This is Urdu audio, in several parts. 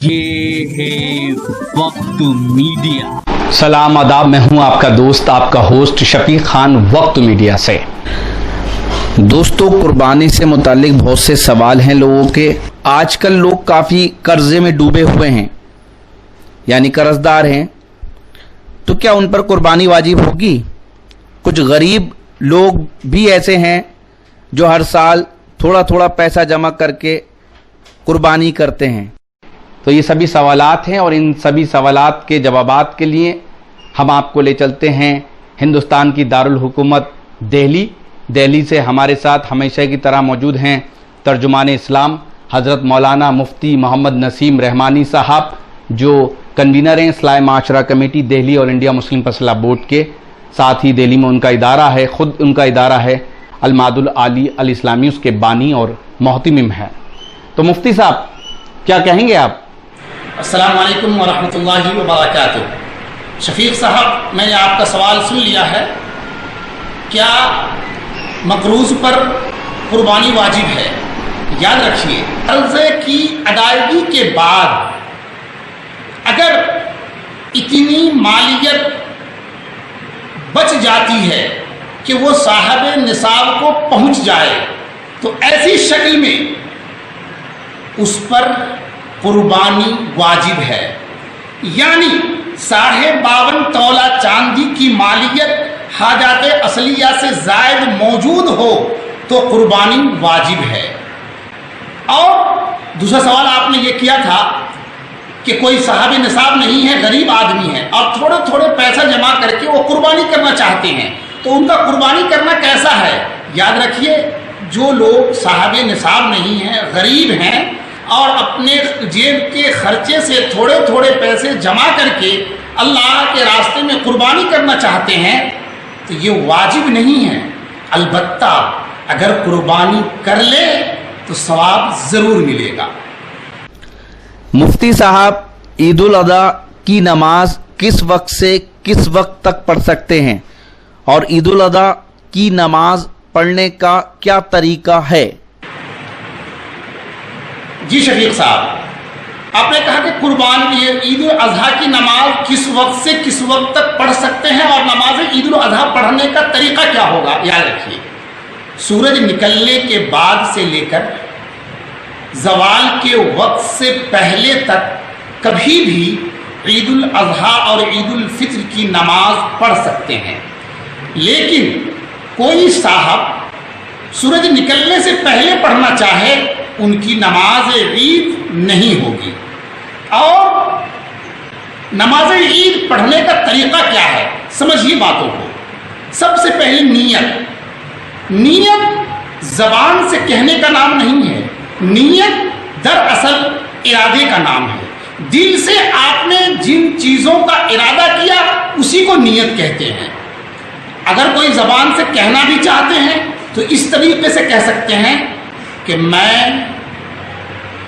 یہ ہے وقت میڈیا۔ سلام آداب، میں ہوں آپ کا دوست، آپ کا ہوسٹ شفیق خان وقت میڈیا سے۔ دوستو، قربانی سے متعلق بہت سے سوال ہیں لوگوں کے۔ آج کل لوگ کافی قرضے میں ڈوبے ہوئے ہیں، یعنی قرض دار ہیں، تو کیا ان پر قربانی واجب ہوگی؟ کچھ غریب لوگ بھی ایسے ہیں جو ہر سال تھوڑا تھوڑا پیسہ جمع کر کے قربانی کرتے ہیں۔ تو یہ سبھی سوالات ہیں، اور ان سبھی سوالات کے جوابات کے لیے ہم آپ کو لے چلتے ہیں ہندوستان کی دارالحکومت دہلی سے ہمارے ساتھ ہمیشہ کی طرح موجود ہیں ترجمان اسلام حضرت مولانا مفتی محمد نسیم رحمانی صاحب، جو کنوینر ہیں اصلاح معاشرہ کمیٹی دہلی اور انڈیا مسلم فیصلہ بورڈ کے، ساتھ ہی دہلی میں ان کا ادارہ ہے، خود ان کا ادارہ ہے المعہد العالی الاسلامی، اس کے بانی اور محتمم ہے۔ تو مفتی صاحب کیا کہیں گے آپ؟ السلام علیکم ورحمۃ اللہ وبرکاتہ۔ شفیق صاحب، میں نے آپ کا سوال سن لیا ہے۔ کیا مقروض پر قربانی واجب ہے؟ یاد رکھیے، قرضے کی ادائیگی کے بعد اگر اتنی مالیت بچ جاتی ہے کہ وہ صاحب نصاب کو پہنچ جائے تو ایسی شکل میں اس پر قربانی واجب ہے، یعنی 52.5 تولہ چاندی کی مالیت حاجات اصلیہ سے زائد موجود ہو تو قربانی واجب ہے۔ اور دوسرا سوال آپ نے یہ کیا تھا کہ کوئی صاحب نصاب نہیں ہے، غریب آدمی ہے اور تھوڑے تھوڑے پیسہ جمع کر کے وہ قربانی کرنا چاہتے ہیں، تو ان کا قربانی کرنا کیسا ہے؟ یاد رکھیے، جو لوگ صاحب نصاب نہیں ہیں، غریب ہیں اور اپنے جیب کے خرچے سے تھوڑے تھوڑے پیسے جمع کر کے اللہ کے راستے میں قربانی کرنا چاہتے ہیں تو یہ واجب نہیں ہے، البتہ اگر قربانی کر لے تو ثواب ضرور ملے گا۔ مفتی صاحب، عید الاضحیٰ کی نماز کس وقت سے کس وقت تک پڑھ سکتے ہیں، اور عید الاضحیٰ کی نماز پڑھنے کا کیا طریقہ ہے؟ جی شفیق صاحب، آپ نے کہا کہ قربانی عید الاضحیٰ کی نماز کس وقت سے کس وقت تک پڑھ سکتے ہیں اور نماز عید الاضحیٰ پڑھنے کا طریقہ کیا ہوگا؟ یاد رکھیے، سورج نکلنے کے بعد سے لے کر زوال کے وقت سے پہلے تک کبھی بھی عید الاضحیٰ اور عید الفطر کی نماز پڑھ سکتے ہیں، لیکن کوئی صاحب سورج نکلنے سے پہلے پڑھنا چاہے ان کی نماز عید نہیں ہوگی۔ اور نماز عید پڑھنے کا طریقہ کیا ہے؟ سمجھیے باتوں کو۔ سب سے پہلے نیت زبان سے کہنے کا نام نہیں ہے، نیت دراصل ارادے کا نام ہے۔ دل سے آپ نے جن چیزوں کا ارادہ کیا اسی کو نیت کہتے ہیں۔ اگر کوئی زبان سے کہنا بھی چاہتے ہیں تو اس طریقے سے کہہ سکتے ہیں کہ میں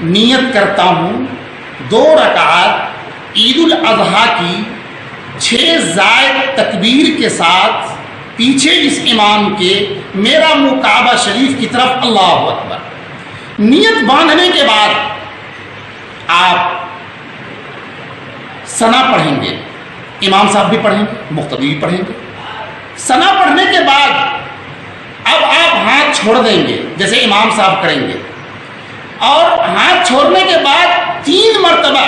نیت کرتا ہوں 2 رکعات عید الاضحیٰ کی 6 زائد تکبیر کے ساتھ پیچھے اس امام کے میرا منہ کعبہ شریف کی طرف، اللہ اکبر۔ نیت باندھنے کے بعد آپ ثنا پڑھیں گے، امام صاحب بھی پڑھیں گے، مقتدی بھی پڑھیں گے۔ ثنا پڑھنے کے بعد اب آپ ہاتھ چھوڑ دیں گے جیسے امام صاحب کریں گے، اور ہاتھ چھوڑنے کے بعد 3 مرتبہ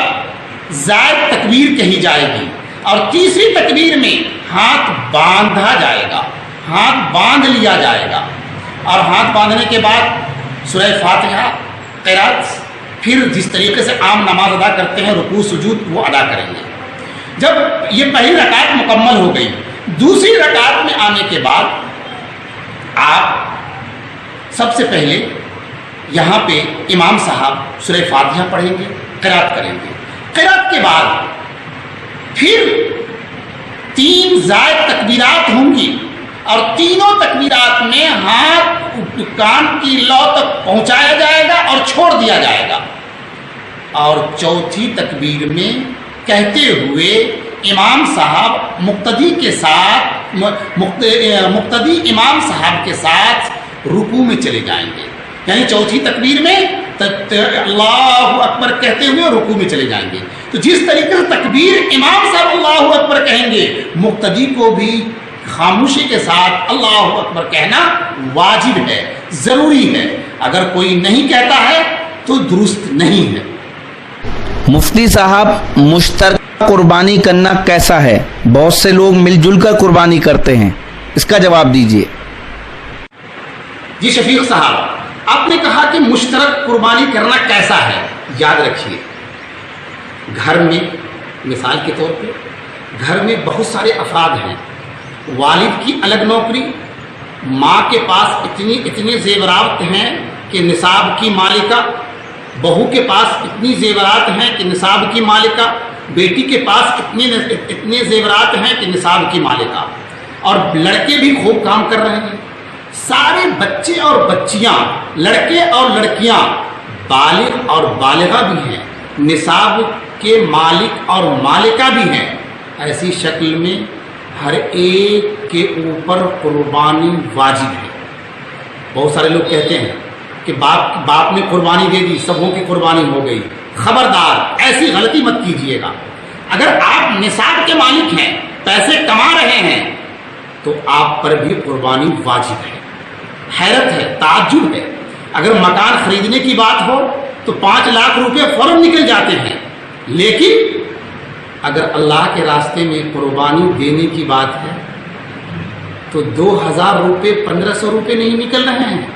زائد تکبیر کہی جائے گی، اور تیسری تکبیر میں ہاتھ باندھا جائے گا، ہاتھ باندھ لیا جائے گا، اور ہاتھ باندھنے کے بعد سورہ فاتحہ قرات، پھر جس طریقے سے عام نماز ادا کرتے ہیں رکوع سجود وہ ادا کریں گے۔ جب یہ پہلی رکعت مکمل ہو گئی، دوسری رکعت میں آنے کے بعد آپ سب سے پہلے یہاں پہ امام صاحب سورہ فاتحہ پڑھیں گے، قرات کریں گے۔ قرات کے بعد پھر 3 زائد تکبیرات ہوں گی، اور تینوں تکبیرات میں ہاتھ کان کی لو تک پہنچایا جائے گا اور چھوڑ دیا جائے گا، اور چوتھی تکبیر میں کہتے ہوئے امام صاحب مقتدی امام صاحب کے ساتھ رکوع میں چلے جائیں گے، یعنی چوتھی تکبیر میں اللہ اکبر کہتے ہوئے رکوع میں چلے جائیں گے. تو جس طریقے سے تکبیر امام صاحب اللہ اکبر کہیں گے، مقتدی کو بھی خاموشی کے ساتھ اللہ اکبر کہنا واجب ہے، ضروری ہے. اگر کوئی نہیں کہتا ہے تو درست نہیں ہے. مفتی صاحب، مشترکہ قربانی کرنا کیسا ہے؟ بہت سے لوگ مل جل کر قربانی کرتے ہیں، اس کا جواب دیجیے. جی شفیق صاحب، آپ نے کہا کہ مشترک قربانی کرنا کیسا ہے. یاد رکھیے، گھر میں مثال کے طور پہ گھر میں بہت سارے افراد ہیں. والد کی الگ نوکری، ماں کے پاس اتنے زیورات ہیں کہ نصاب کی مالکہ، بہو کے پاس اتنی زیورات ہیں کہ نصاب کی مالکہ، بیٹی کے پاس اتنے زیورات ہیں کہ نصاب کی مالکہ، اور لڑکے بھی خوب کام کر رہے ہیں. سارے بچے اور بچیاں، لڑکے اور لڑکیاں، بالغ اور بالغہ بھی ہیں، نصاب کے مالک اور مالکہ بھی ہیں. ایسی شکل میں ہر ایک کے اوپر قربانی واجب ہے. بہت سارے لوگ کہتے ہیں کہ باپ نے قربانی دے دی، سبوں کی قربانی ہو گئی. خبردار، ایسی غلطی مت کیجیے گا. اگر آپ نصاب کے مالک ہیں، پیسے کما رہے ہیں، تو آپ پر بھی قربانی واجب ہے. حیرت ہے، تعجب ہے، اگر مکان خریدنے کی بات ہو تو 5 لاکھ روپے فوراً نکل جاتے ہیں، لیکن اگر اللہ کے راستے میں قربانی دینے کی بات ہے تو 2000 روپے 1500 روپے نہیں نکل رہے ہیں.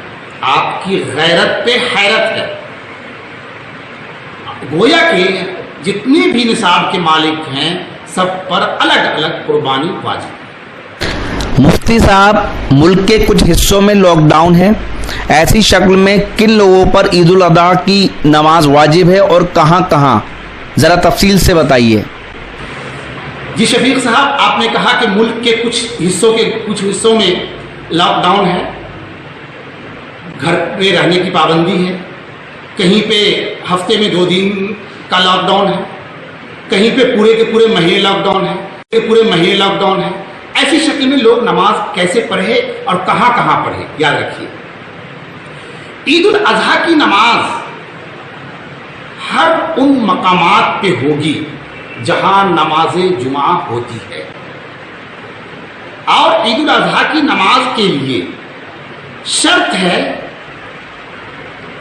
آپ کی غیرت پہ حیرت ہے. گویا کہ جتنے بھی نصاب کے مالک ہیں سب پر الگ الگ قربانی واجب ہے. مفتی صاحب، ملک کے کچھ حصوں میں لاک ڈاؤن ہے، ایسی شکل میں کن لوگوں پر عید الاضحیٰ کی نماز واجب ہے اور کہاں کہاں؟ ذرا تفصیل سے بتائیے. جی شفیق صاحب، آپ نے کہا کہ ملک کے کچھ حصوں میں لاک ڈاؤن ہے، گھر پہ رہنے کی پابندی ہے. کہیں پہ ہفتے میں 2 دن کا لاک ڈاؤن ہے، کہیں پہ پورے کے پورے مہینے لاک ڈاؤن ہے. ایسی شکل میں لوگ نماز کیسے پڑھے اور کہاں کہاں پڑھے؟ یاد رکھیے، عید الاضحیٰ کی نماز ہر ان مقامات پہ ہوگی جہاں نماز جمعہ ہوتی ہے. اور عید الاضحیٰ کی نماز کے لیے شرط ہے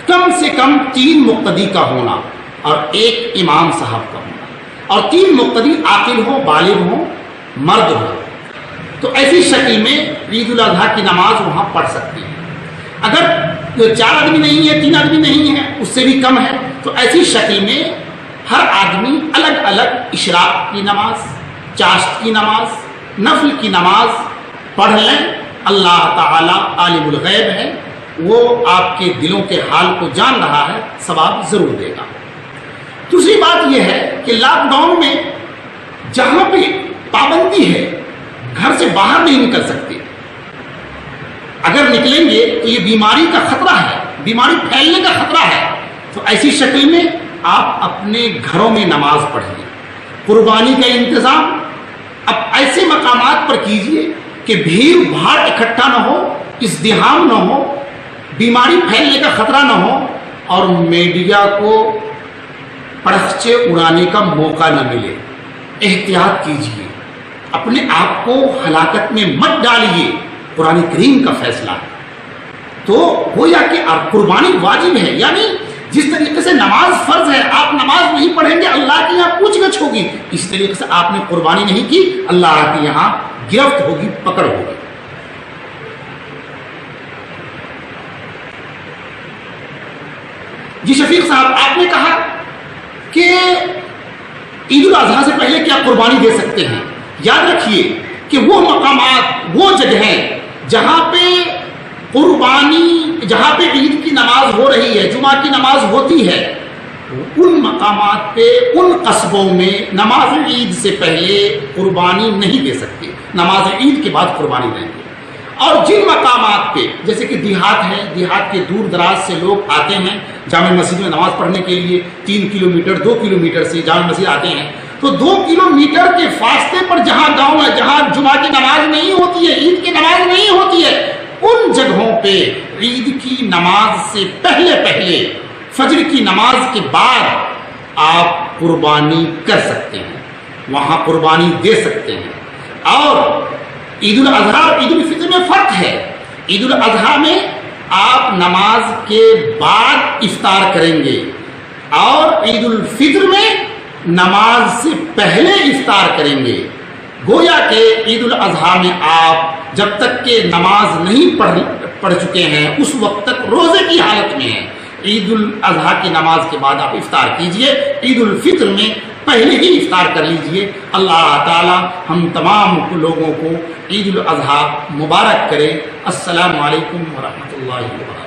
کم سے کم 3 مقتدی کا ہونا اور 1 امام صاحب کا ہونا، اور 3 مقتدی عاقل ہو، بالغ ہو، مرد ہو. تو ایسی شکل میں عید الاضحیٰ کی نماز وہاں پڑھ سکتے ہیں. اگر 4 آدمی نہیں ہے، 3 آدمی نہیں ہے، اس سے بھی کم ہے، تو ایسی شکل میں ہر آدمی الگ الگ اشراق کی نماز، چاشت کی نماز، نفل کی نماز پڑھ لیں. اللہ تعالیٰ عالم الغیب ہے، وہ آپ کے دلوں کے حال کو جان رہا ہے، ثواب ضرور دے گا. دوسری بات یہ ہے کہ لاک ڈاؤن میں جہاں پہ پابندی ہے، گھر سے باہر نہیں نکل سکتے. اگر نکلیں گے تو یہ بیماری کا خطرہ ہے، بیماری پھیلنے کا خطرہ ہے. تو ایسی شکل میں آپ اپنے گھروں میں نماز پڑھیے. قربانی کا انتظام اب ایسے مقامات پر کیجیے کہ بھیڑ بھاڑ اکٹھا نہ ہو، ازدحام نہ ہو، بیماری پھیلنے کا خطرہ نہ ہو، اور میڈیا کو پرخچے اڑانے کا موقع نہ ملے. احتیاط کیجیے، اپنے آپ کو ہلاکت میں مت ڈالیے. قرآن کریم کا فیصلہ ہے. تو گویا کہ قربانی واجب ہے، یعنی جس طریقے سے نماز فرض ہے، آپ نماز نہیں پڑھیں گے اللہ کے یہاں پوچھ گچھ ہوگی. اس طریقے سے آپ نے قربانی نہیں کی، اللہ کے یہاں گرفت ہوگی، پکڑ ہوگی. جی شفیق صاحب، آپ نے کہا کہ عید الاضحیٰ سے پہلے کیا قربانی دے سکتے ہیں. یاد رکھیے کہ وہ مقامات، وہ جگہیں جہاں پہ جہاں پہ عید کی نماز ہو رہی ہے، جمعہ کی نماز ہوتی ہے، ان مقامات پہ، ان قصبوں میں نماز عید سے پہلے قربانی نہیں دے سکتے، نماز عید کے بعد قربانی دیں گے. اور جن مقامات پہ جیسے کہ دیہات ہے، دیہات کے دور دراز سے لوگ آتے ہیں جامع مسجد میں نماز پڑھنے کے لیے، 3 کلومیٹر 2 کلومیٹر سے جامع مسجد آتے ہیں، تو 2 کلومیٹر کے فاصلے پر جہاں گاؤں ہے، جہاں جمعہ کی نماز نہیں ہوتی ہے، عید کی نماز نہیں ہوتی ہے، ان جگہوں پہ عید کی نماز سے پہلے فجر کی نماز کے بعد آپ قربانی کر سکتے ہیں، وہاں قربانی دے سکتے ہیں۔ اور عید الاضحیٰ اور عید الفطر میں فرق ہے۔ عید الاضحیٰ میں آپ نماز کے بعد افطار کریں گے، اور عید الفطر میں نماز سے پہلے افطار کریں گے۔ گویا کہ عید الاضحیٰ میں آپ جب تک کہ نماز نہیں پڑھ چکے ہیں اس وقت تک روزے کی حالت میں ہیں۔ عید الاضحیٰ کی نماز کے بعد آپ افطار کیجئے، عید الفطر میں پہلے ہی افطار کر لیجئے۔ اللہ تعالی ہم تمام لوگوں کو عید الاضحیٰ مبارک کرے۔ السلام علیکم ورحمۃ اللہ وبرکاتہ۔